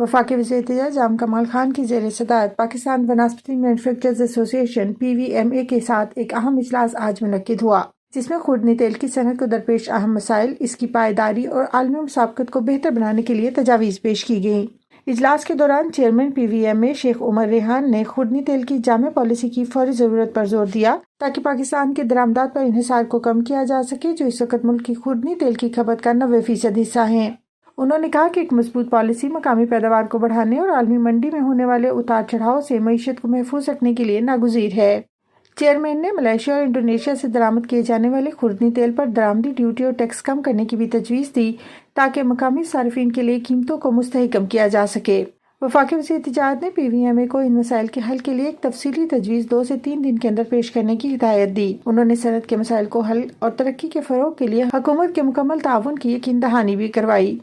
وفاقی وزیر تجارت جام کمال خان کی زیر صدارت پاکستان بنسپتی مینوفیکچررز ایسوسی ایشن PVMA کے ساتھ ایک اہم اجلاس آج منعقد ہوا، جس میں خوردنی تیل کی صنعت کو درپیش اہم مسائل، اس کی پائیداری اور عالمی مسابقت کو بہتر بنانے کے لیے تجاویز پیش کی گئیں۔ اجلاس کے دوران چیئرمین PVMA شیخ عمر ریحان نے خوردنی تیل کی جامع پالیسی کی فوری ضرورت پر زور دیا تاکہ پاکستان کے درآمدات پر انحصار کو کم کیا جا سکے، جو اس وقت ملک کی خوردنی تیل کی کھپت کا 90% حصہ ہیں۔ انہوں نے کہا کہ ایک مضبوط پالیسی مقامی پیداوار کو بڑھانے اور عالمی منڈی میں ہونے والے اتار چڑھاؤ سے معیشت کو محفوظ رکھنے کے لیے ناگزیر ہے۔ چیئرمین نے ملائیشیا اور انڈونیشیا سے درآمد کیے جانے والے خوردنی تیل پر درآمدی ڈیوٹی اور ٹیکس کم کرنے کی بھی تجویز دی تاکہ مقامی صارفین کے لیے قیمتوں کو مستحکم کیا جا سکے۔ وفاقی وزیر تجارت نے PVMA کو ان مسائل کے حل کے لیے ایک تفصیلی تجویز 2 سے 3 دن کے اندر پیش کرنے کی ہدایت دی۔ انہوں نے صنعت کے مسائل کو حل اور ترقی کے فروغ کے لیے حکومت کے مکمل تعاون کی یقین دہانی بھی کروائی۔